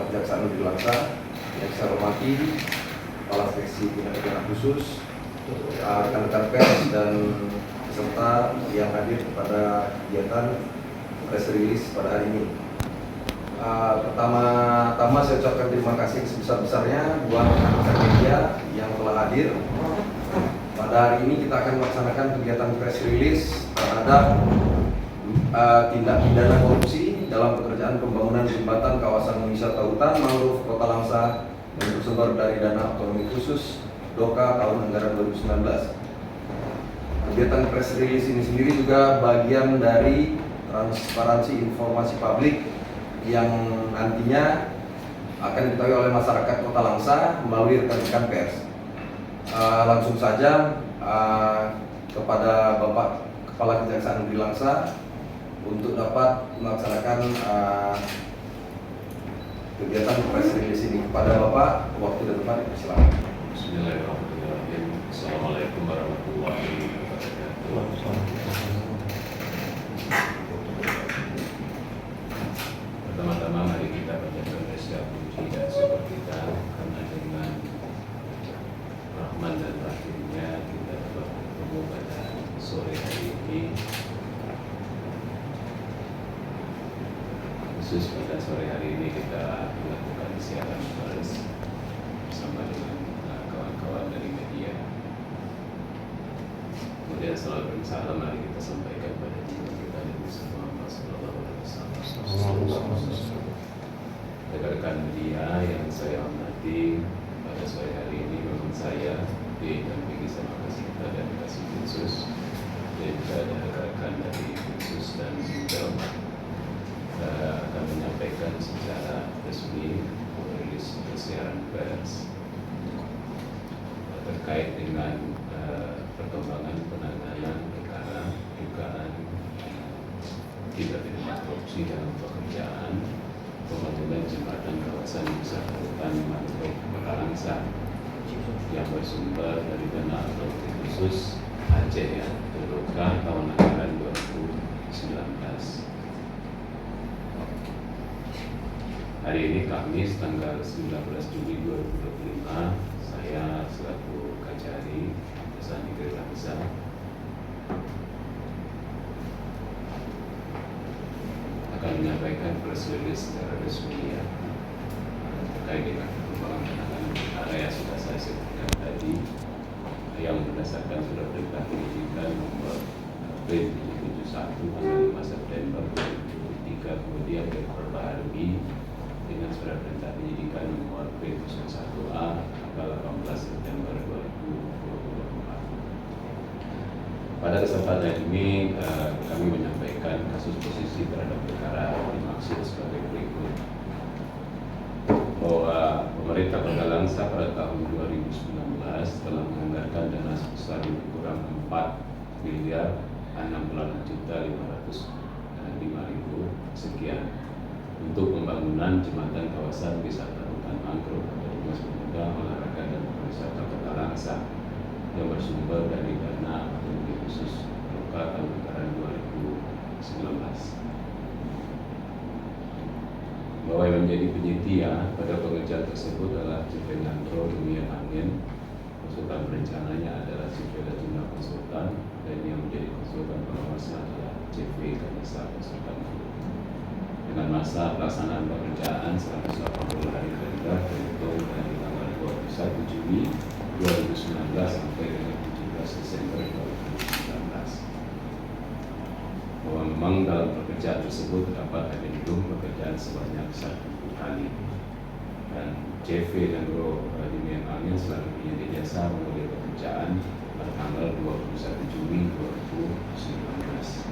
Bapak Kejaksaan Negeri Langsa, yang saya hormati Kepala Seksi Tindak Pidana Khusus, rekan-rekan pers dan peserta yang hadir pada kegiatan press release pada hari ini. Pertama-tama saya ucapkan terima kasih sebesar-besarnya buat rekan-rekan media yang telah hadir. Pada hari ini kita akan melaksanakan kegiatan press release terhadap tindak pidana korupsi dalam pekerjaan pembangunan jembatan kawasan wisata hutan mangrove Kota Langsa yang bersumber dari dana otonomi khusus DOKA tahun anggaran 2019. Kegiatan press release ini sendiri juga bagian dari transparansi informasi publik yang nantinya akan diketahui oleh masyarakat Kota Langsa melalui rekan-rekan pers. Langsung saja kepada Bapak Kepala Kejaksaan Negeri Langsa untuk dapat melaksanakan kegiatan press release ini. Kepada Bapak, waktu dan tempat dipersilakan. Bismillahirrahmanirrahim. Assalamualaikum warahmatullahi wabarakatuh. Pertama-tama mari kita panjatkan rasa puji dan syukur kita karena dengan rahman dan rahimnya kita dapat bertemu pada sore hari ini. Khusus pada sore hari ini kita melakukan siaran pers bersama dengan kawan-kawan dari media. Kemudian selalu bersalam mari kita sampaikan pada jiwa kita Nabi Muhammad sallallahu alaihi wasallam. Rekan-rekan media yang saya hormati, pada sore hari ini memang saya didampingi sama Kasita dan Kasih Khusus dan juga ada rekan-rekan dari Khusus dan Intel akan menyampaikan secara resmi rilis siaran pers terkait dengan perkembangan penanganan perkara dugaan tindak pidana korupsi dalam pekerjaan pembangunan jembatan kawasan wisata hutan mangrove Kota Langsa yang bersumber dari dana otonomi khusus Aceh ya, DOKA tahun anggaran 2019. Hari ini Kamis tanggal 19 Juli 2025, saya selaku Kajari Kejaksaan Negeri Langsa akan menyampaikan press release secara resmi ya, terkait dengan perkembangan penanganan perkara yang sudah saya sebutkan tadi, yang berdasarkan surat perintah penyidikan nomor B71 tanggal 5 September 2023, kemudian diperbaharui dengan surat perintah penyidikan nomor B01A tanggal 18 September 2024. Pada kesempatan ini kami menyampaikan kasus posisi terhadap perkara dimaksud sebagai berikut. Bahwa pemerintah Kota Langsa pada tahun 2019 telah menganggarkan dana sebesar lebih kurang 4.066.505.000 sekian untuk pembangunan jembatan kawasan wisata hutan mangrove pada Dinas Pemuda, Olahraga dan Pariwisata Kota Langsa yang bersumber dari dana otonomi khusus DOKA tahun anggaran 2019. Bahwa yang menjadi penyedia pada pengerjaan tersebut adalah CV Nangro Dunia Angin, konsultan perencananya adalah CV Lajuna Konsultan, dan yang menjadi konsultan pengawasan adalah CV Kanisa Konsultan. Dengan masa pelaksanaan pekerjaan 180 hari kerja terhitung dari tanggal 21 Juli 2019 sampai dengan 17 Desember 2019. Bahwa memang dalam pekerjaan tersebut terdapat adendum pekerjaan sebanyak 1 kali, dan CV dan Dimian Angin selaku penyedia jasa mengambil pekerjaan pada tanggal 21 Juli 2019.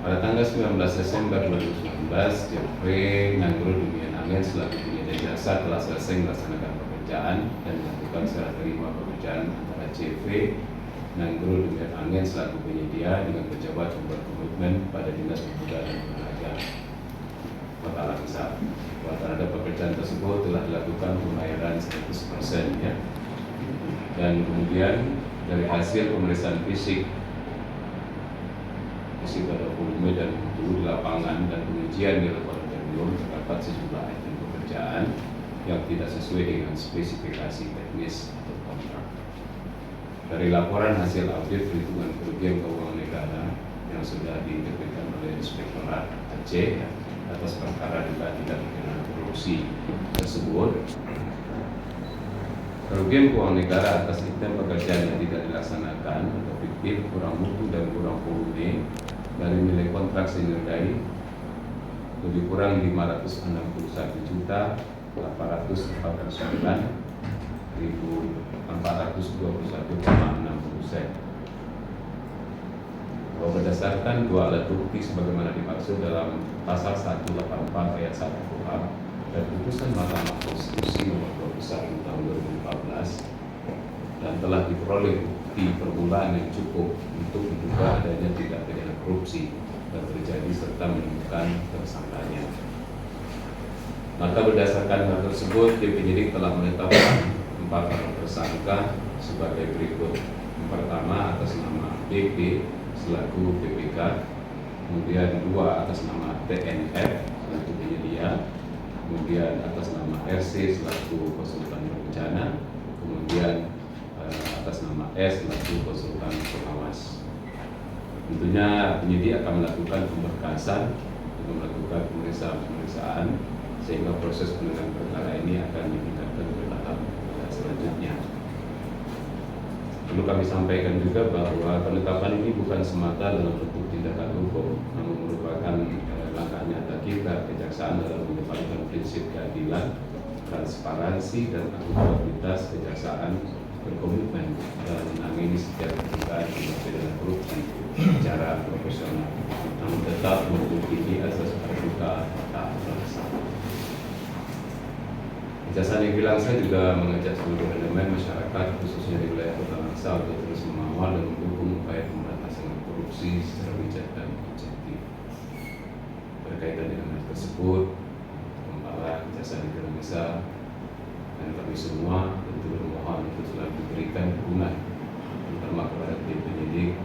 Pada tanggal 19 Desember 2019, CV Nangro Dunia Angin selaku penyedia jasa telah selesai melaksanakan pekerjaan dan melakukan serah terima pekerjaan antara CV Nangro Dunia Angin selaku penyedia dengan pejabat membuat komitmen pada Dinas Pemuda dan Olahraga Kota Langsa. Terhadap pekerjaan tersebut telah dilakukan pembayaran 100% ya. Dan kemudian dari hasil pemeriksaan fisik pada volume dan mutu di lapangan dan pengujian di laboratorium belum terdapat sejumlah item pekerjaan yang tidak sesuai dengan spesifikasi teknis atau kontrak. Dari laporan hasil audit perhitungan kerugian keuangan negara yang sudah diterbitkan oleh Inspektorat Aceh atas perkara dugaan tindak pidana korupsi tersebut, kerugian keuangan negara atas item pekerjaan yang tidak dilaksanakan atau fiktif, kurang mutu dan kurang volume dari nilai kontrak senilai lebih kurang 561.849.421,60 sen. Bahwa berdasarkan dua alat bukti sebagaimana dimaksud dalam pasal 184 ayat 1 KUHP dan putusan Mahkamah Konstitusi nomor 21 tahun 2014, dan telah diperoleh bukti permulaan yang cukup untuk menduga adanya tindak pidana korupsi dan terjadi serta menemukan tersangkanya. Maka berdasarkan hal tersebut, tim penyidik telah menetapkan 4 orang tersangka sebagai berikut. Yang pertama atas nama BP selaku PPK, kemudian 2 atas nama TNF selaku penyedia, kemudian atas nama RC selaku konsultan berencana, kemudian atas nama S selaku konsultan pengawas. Tentunya penyidik akan melakukan pemberkasan untuk melakukan pemeriksaan sehingga proses penanganan perkara ini akan ditingkatkan ke tahap selanjutnya. Perlu kami sampaikan juga bahwa penetapan ini bukan semata dalam bentuk tindakan hukum, namun merupakan langkah nyata kita kejaksaan dalam mengedepankan prinsip keadilan, transparansi dan akuntabilitas. Kejaksaan berkomitmen dalam menangani setiap dugaan tindak pidana korupsi secara profesional, namun tetap memiliki asas praduga tak bersalah. Kejaksaan Negeri Langsa juga mengajak seluruh elemen masyarakat khususnya di wilayah Kota Langsa untuk terus mengawal dan mendukung upaya pemberantasan korupsi secara bijak dan objektif. Berkaitan dengan hal tersebut, Kepala Kejaksaan Negeri Langsa dan kami semua tentu bermohon untuk selalu diberikan dukungan terutama kepada tim penyidik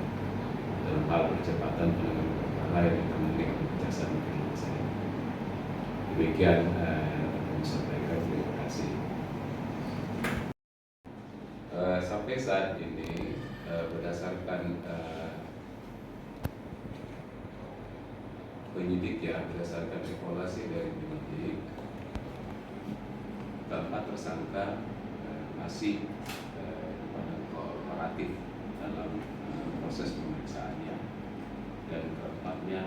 dalam hal percepatan penanganan perkara yang ditangani oleh Kejaksaan Negeri Langsa. Demikian kami sampaikan. Terima kasih. Sampai saat ini berdasarkan penyidik berdasarkan evaluasi dari penyidik, keempat tersangka masih kooperatif dalam proses pemeriksaannya, dan keempatnya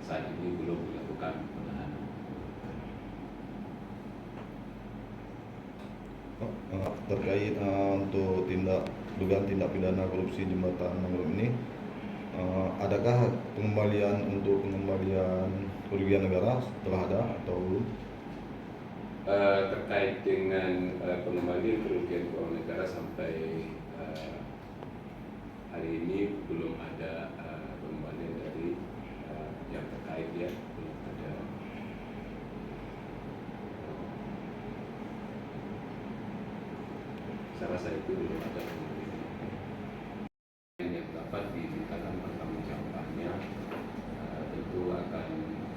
saat ini belum dilakukan penahanan. Terkait untuk dugaan tindak pidana korupsi jembatan mangrove ini, adakah pengembalian kerugian negara telah ada atau belum? Terkait dengan pengembalian kerugian keuangan negara sampai hari ini belum ada pengembalian dari yang terkait, belum ada. Saya rasa itu belum ada pengembalian yang dapat dimintakan pertanggungjawabannya. Tentu akan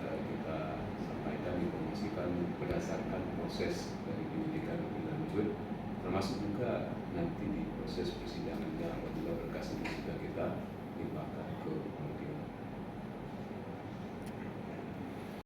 kita sampaikan, informasikan berdasarkan proses dari penyidikan lebih lanjut, termasuk juga nanti di proses persidangannya apabila berkas ini sudah kita limpahkan ke